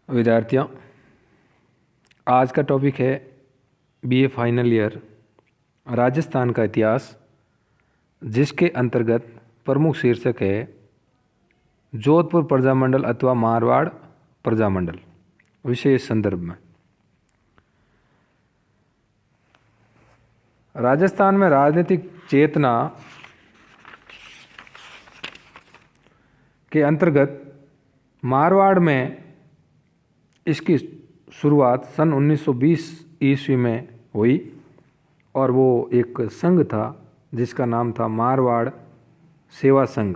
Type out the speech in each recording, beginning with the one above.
विद्यार्थियों, आज का टॉपिक है बीए फाइनल ईयर राजस्थान का इतिहास, जिसके अंतर्गत प्रमुख शीर्षक है जोधपुर प्रजामंडल अथवा मारवाड़ प्रजामंडल। विशेष संदर्भ में राजस्थान में राजनीतिक चेतना के अंतर्गत मारवाड़ में इसकी शुरुआत सन 1920 ईस्वी में हुई और वो एक संघ था जिसका नाम था मारवाड़ सेवा संघ।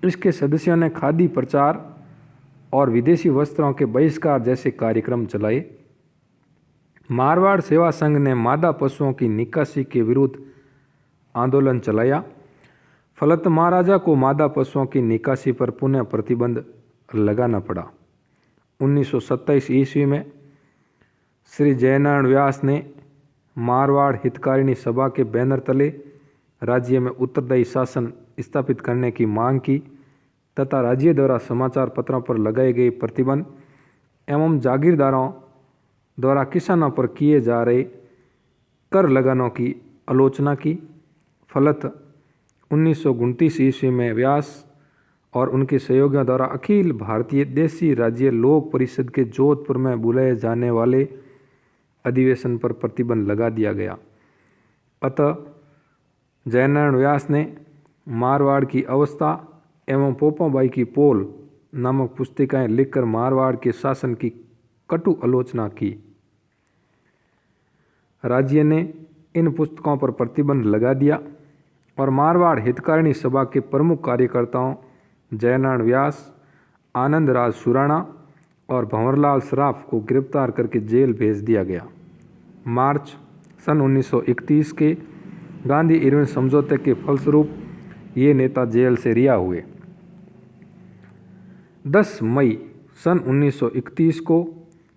इसके सदस्यों ने खादी प्रचार और विदेशी वस्त्रों के बहिष्कार जैसे कार्यक्रम चलाए। मारवाड़ सेवा संघ ने मादा पशुओं की निकासी के विरुद्ध आंदोलन चलाया। फलत महाराजा को मादा पशुओं की निकासी पर पुनः प्रतिबंध लगाना पड़ा। 1927 ईस्वी में श्री जयनारायण व्यास ने मारवाड़ हितकारिणी सभा के बैनर तले राज्य में उत्तरदायी शासन स्थापित करने की मांग की तथा राज्य द्वारा समाचार पत्रों पर लगाए गए प्रतिबंध एवं जागीरदारों द्वारा किसानों पर किए जा रहे कर लगानों की आलोचना की। फलत 1929 ईस्वी में व्यास और उनके सहयोगियों द्वारा अखिल भारतीय देशी राज्य लोक परिषद के जोधपुर में बुलाए जाने वाले अधिवेशन पर प्रतिबंध लगा दिया गया। अतः जयनारायण व्यास ने मारवाड़ की अवस्था एवं पोपाबाई की पोल नामक पुस्तिकाएं लिखकर मारवाड़ के शासन की कटु आलोचना की। राज्य ने इन पुस्तकों पर प्रतिबंध लगा दिया और मारवाड़ हितकारिणी सभा के प्रमुख कार्यकर्ताओं जयनारायण व्यास, आनंद राज सुराणा और भंवरलाल सराफ को गिरफ्तार करके जेल भेज दिया गया। मार्च सन 1931 के गांधी इरविन समझौते के फलस्वरूप ये नेता जेल से रिहा हुए। 10 मई सन 1931 को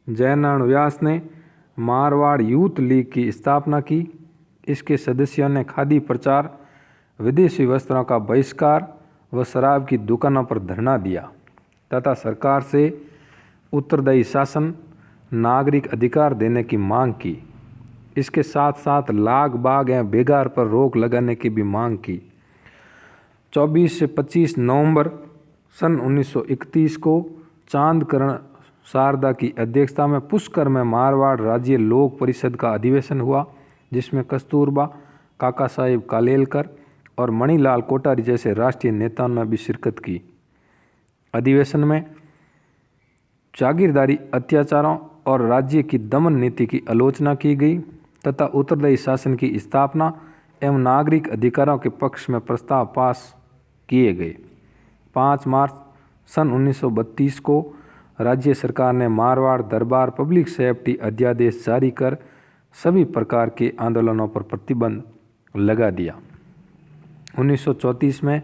जयनारायण व्यास ने मारवाड़ यूथ लीग की स्थापना की। इसके सदस्यों ने खादी प्रचार, विदेशी वस्त्रों का बहिष्कार व शराब की दुकानों पर धरना दिया तथा सरकार से उत्तरदायी शासन, नागरिक अधिकार देने की मांग की। इसके साथ साथ लाग बाग एवं बेगार पर रोक लगाने की भी मांग की। 24 से 25 नवंबर सन 1931 को चांदकरण शारदा की अध्यक्षता में पुष्कर में मारवाड़ राज्य लोक परिषद का अधिवेशन हुआ, जिसमें कस्तूरबा, काका साहेब कालेलकर और मणिलाल कोठारी जैसे राष्ट्रीय नेताओं ने भी शिरकत की। अधिवेशन में जागीरदारी अत्याचारों और राज्य की दमन नीति की आलोचना की गई तथा उत्तरदायी शासन की स्थापना एवं नागरिक अधिकारों के पक्ष में प्रस्ताव पास किए गए। 5 मार्च सन 1932 को राज्य सरकार ने मारवाड़ दरबार पब्लिक सेफ्टी अध्यादेश जारी कर सभी प्रकार के आंदोलनों पर प्रतिबंध लगा दिया। 1934 में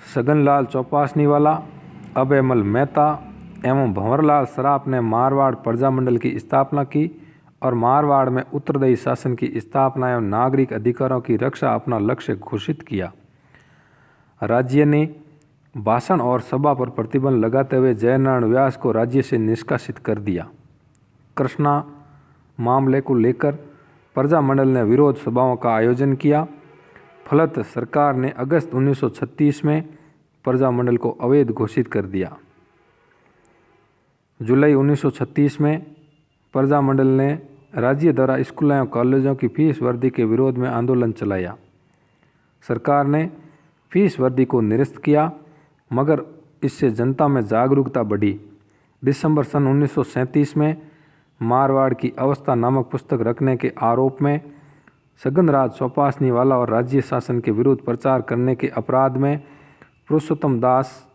सगनलाल चौपासनीवाला, अभयमल मेहता एवं भंवरलाल सराफ ने मारवाड़ प्रजामंडल की स्थापना की और मारवाड़ में उत्तरदायी शासन की स्थापना एवं नागरिक अधिकारों की रक्षा अपना लक्ष्य घोषित किया। राज्य ने भाषण और सभा पर प्रतिबंध लगाते हुए जयनारायण व्यास को राज्य से निष्कासित कर दिया। कृष्णा मामले को लेकर प्रजामंडल ने विरोध सभाओं का आयोजन किया। फलत सरकार ने अगस्त 1936 में प्रजामंडल को अवैध घोषित कर दिया। जुलाई 1936 में प्रजामंडल ने राज्य द्वारा स्कूलों और कॉलेजों की फीस वृद्धि के विरोध में आंदोलन चलाया। सरकार ने फीस वृद्धि को निरस्त किया, मगर इससे जनता में जागरूकता बढ़ी। दिसंबर सन 1937 में मारवाड़ की अवस्था नामक पुस्तक रखने के आरोप में सगनराज चौपासनीवाला और राज्य शासन के विरुद्ध प्रचार करने के अपराध में पुरुषोत्तम दास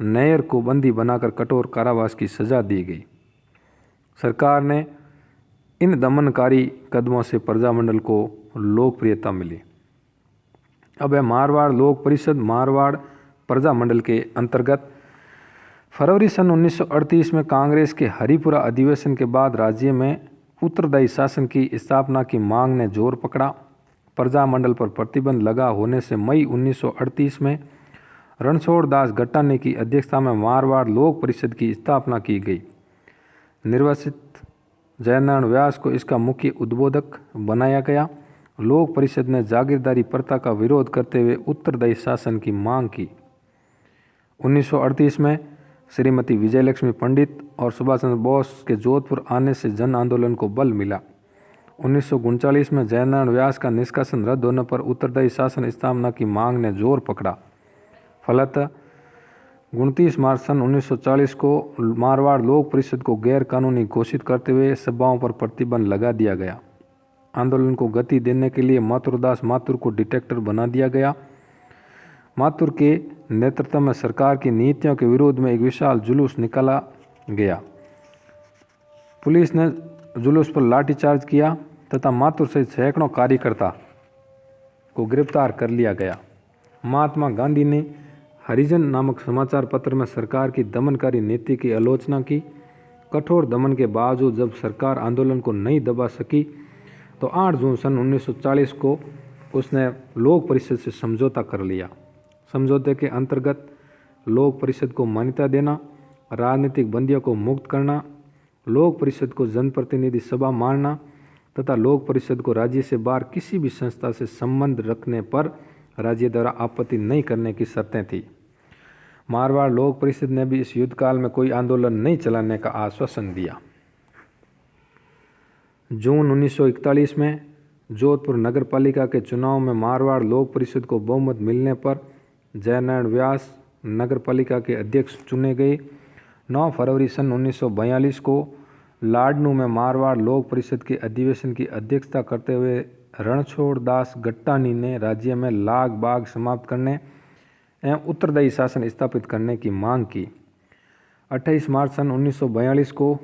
नैयर को बंदी बनाकर कठोर कारावास की सजा दी गई। सरकार ने इन दमनकारी कदमों से प्रजामंडल को लोकप्रियता मिली। अब है मारवाड़ लोक परिषद मारवाड़ प्रजामंडल के अंतर्गत फरवरी सन 1938 में कांग्रेस के हरिपुरा अधिवेशन के बाद राज्य में उत्तरदायी शासन की स्थापना की मांग ने जोर पकड़ा। प्रजामंडल पर प्रतिबंध लगा होने से मई 1938 में रणछोड़ दास गट्टानी की अध्यक्षता में मारवाड़ लोक परिषद की स्थापना की गई। निर्वासित जयनारायण व्यास को इसका मुख्य उद्बोधक बनाया गया। लोक परिषद ने जागीरदारी प्रथा का विरोध करते हुए उत्तरदायी शासन की मांग की। 1938 में श्रीमती विजयलक्ष्मी पंडित और सुभाष चंद्र बोस के जोधपुर आने से जन आंदोलन को बल मिला। 1939 में जयनारायण व्यास का निष्कासन रद्द होने पर उत्तरदायी शासन स्थापना की मांग ने जोर पकड़ा। फलतः 29 मार्च सन 1940 को मारवाड़ लोक परिषद को गैर कानूनी घोषित करते हुए सभाओं पर प्रतिबंध लगा दिया गया। आंदोलन को गति देने के लिए माथुरदास माथुर को डिटेक्टर बना दिया गया। माथुर के नेतृत्व में सरकार की नीतियों के विरोध में एक विशाल जुलूस निकाला गया। पुलिस ने जुलूस पर लाठीचार्ज किया तथा माथुर सहित सैकड़ों कार्यकर्ता को गिरफ्तार कर लिया गया। महात्मा गांधी ने हरिजन नामक समाचार पत्र में सरकार की दमनकारी नीति की आलोचना की। कठोर दमन के बावजूद जब सरकार आंदोलन को नहीं दबा सकी तो 8 जून सन 1940 को उसने लोक परिषद से समझौता कर लिया। समझौते के अंतर्गत लोक परिषद को मान्यता देना, राजनीतिक बंदियों को मुक्त करना, लोक परिषद को जनप्रतिनिधि सभा मानना तथा लोक परिषद को राज्य से बाहर किसी भी संस्था से संबंध रखने पर राज्य द्वारा आपत्ति नहीं करने की शर्तें थी। मारवाड़ लोक परिषद ने भी इस युद्ध काल में कोई आंदोलन नहीं चलाने का आश्वासन दिया। जून 1941 में जोधपुर नगर पालिका के चुनाव में मारवाड़ लोक परिषद को बहुमत मिलने पर जयनारायण व्यास नगर पालिका के अध्यक्ष चुने गए। 9 फरवरी सन 1942 को लाडनू में मारवाड़ लोक परिषद के अधिवेशन की अध्यक्षता करते हुए रणछोड़ दास गट्टानी ने राज्य में लाग बाग समाप्त करने एवं उत्तरदायी शासन स्थापित करने की मांग की। 28 मार्च सन 1942 को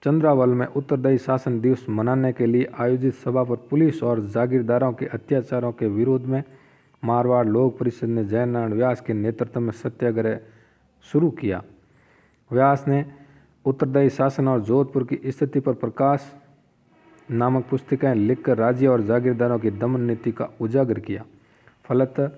चंद्रावल में उत्तरदायी शासन दिवस मनाने के लिए आयोजित सभा पर पुलिस और जागीरदारों के अत्याचारों के विरोध में मारवाड़ लोक परिषद ने जयनारायण व्यास के नेतृत्व में सत्याग्रह शुरू किया। व्यास ने उत्तरदायी शासन और जोधपुर की स्थिति पर प्रकाश नामक पुस्तिकाएं लिखकर राज्य और जागीरदारों की दमन नीति का उजागर किया। फलतः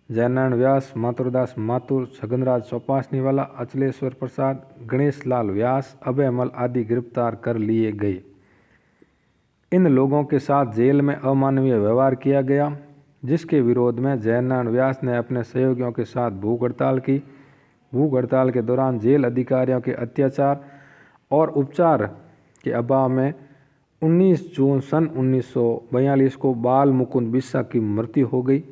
जयनारायण व्यास, माथुरदास माथुर, छगनराज चौपासनीवाला, अचलेश्वर प्रसाद, गणेश लाल व्यास, अभयमल आदि गिरफ्तार कर लिए गए। इन लोगों के साथ जेल में अमानवीय व्यवहार किया गया, जिसके विरोध में जयनारायण व्यास ने अपने सहयोगियों के साथ भूख हड़ताल की। भूख हड़ताल के दौरान जेल अधिकारियों के अत्याचार और उपचार के अभाव में 19 जून सन 1942 को बाल मुकुंद बिस्सा की मृत्यु हो गई।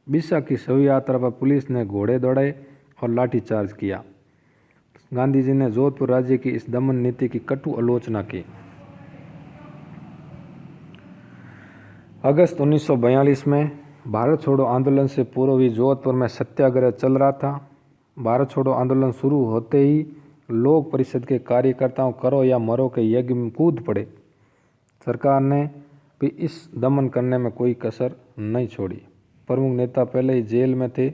बिस्सा की शव यात्रा पर पुलिस ने घोड़े दौड़ाए और लाठीचार्ज किया। गांधी जी ने जोधपुर राज्य की इस दमन नीति की कटु आलोचना की। अगस्त 1942 में भारत छोड़ो आंदोलन से पूर्व ही जोधपुर में सत्याग्रह चल रहा था। भारत छोड़ो आंदोलन शुरू होते ही लोक परिषद के कार्यकर्ताओं करो या मरो के यज्ञ में कूद पड़े। सरकार ने भी इस दमन करने में कोई कसर नहीं छोड़ी। प्रमुख नेता पहले ही जेल में थे।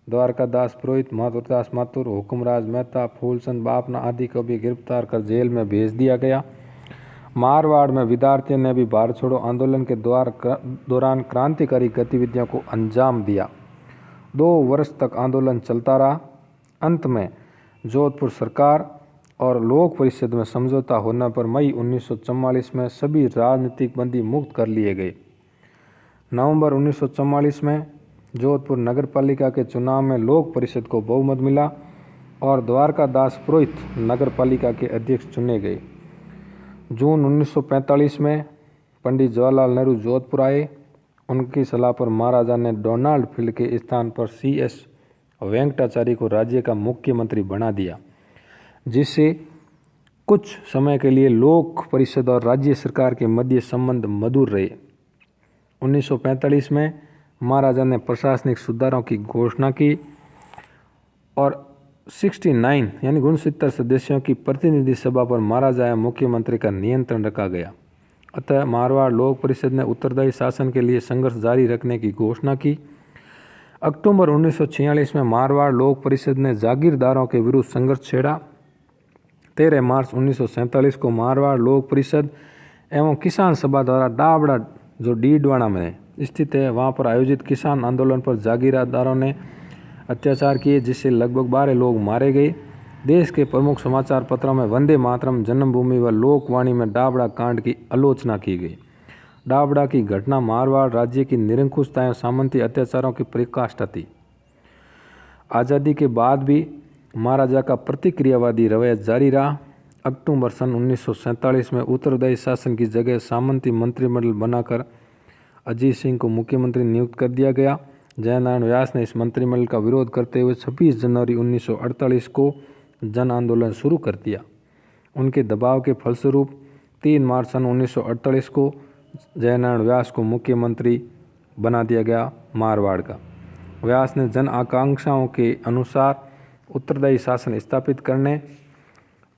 द्वारका दास पुरोहित, माथुरदास माथुर, हुकुमराज मेहता, फूलचंद बापना आदि को भी गिरफ्तार कर जेल में भेज दिया गया। मारवाड़ में विद्यार्थियों ने भी भारत छोड़ो आंदोलन के दौरान क्रांतिकारी गतिविधियों को अंजाम दिया। 2 वर्ष तक आंदोलन चलता रहा। अंत में जोधपुर सरकार और लोक परिषद में समझौता होने पर मई 1944 में सभी राजनीतिक बंदी मुक्त कर लिए गए। नवंबर 1944 में जोधपुर नगर पालिका के चुनाव में लोक परिषद को बहुमत मिला और द्वारका दास पुरोहित नगर पालिका के अध्यक्ष चुने गए। जून 1945 में पंडित जवाहरलाल नेहरू जोधपुर आए। उनकी सलाह पर महाराजा ने डोनाल्ड फील्ड के स्थान पर CS वेंकटाचार्य को राज्य का मुख्यमंत्री बना दिया, जिससे कुछ समय के लिए लोक परिषद और राज्य सरकार के मध्य संबंध मधुर रहे। 1945 में महाराजा ने प्रशासनिक सुधारों की घोषणा की और 69 यानी 69 सदस्यों की प्रतिनिधि सभा पर महाराजा एवं मुख्यमंत्री का नियंत्रण रखा गया। अतः मारवाड़ लोक परिषद ने उत्तरदायी शासन के लिए संघर्ष जारी रखने की घोषणा की। अक्टूबर 1946 में मारवाड़ लोक परिषद ने जागीरदारों के विरुद्ध संघर्ष छेड़ा। 13 मार्च 1947 को मारवाड़ लोक परिषद एवं किसान सभा द्वारा डाबड़ा, जो डीडवाड़ा में स्थित है, वहां पर आयोजित किसान आंदोलन पर जागीरदारों ने अत्याचार किए, जिससे लगभग 12 लोग मारे गए। देश के प्रमुख समाचार पत्रों में वंदे मातरम, जन्मभूमि व लोकवाणी में डाबड़ा कांड की आलोचना की गई। डाबड़ा की घटना मारवाड़ राज्य की निरंकुशता एवं सामंती अत्याचारों की पराकाष्ठा थी। आज़ादी के बाद भी महाराजा का प्रतिक्रियावादी रवैया जारी रहा। अक्टूबर सन 1947 में उत्तरदायी शासन की जगह सामंती मंत्रिमंडल बनाकर अजीत सिंह को मुख्यमंत्री नियुक्त कर दिया गया। जयनारायण व्यास ने इस मंत्रिमंडल का विरोध करते हुए 26 जनवरी 1948 को जन आंदोलन शुरू कर दिया। उनके दबाव के फलस्वरूप 3 मार्च सन 1948 को जयनारायण व्यास को मुख्यमंत्री बना दिया गया मारवाड़ का। व्यास ने जन आकांक्षाओं के अनुसार उत्तरदायी शासन स्थापित करने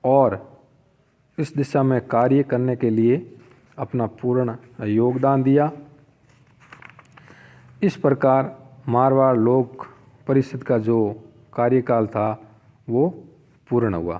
और इस दिशा में कार्य करने के लिए अपना पूर्ण योगदान दिया। इस प्रकार मारवाड़ लोक परिषद का जो कार्यकाल था वो पूर्ण हुआ।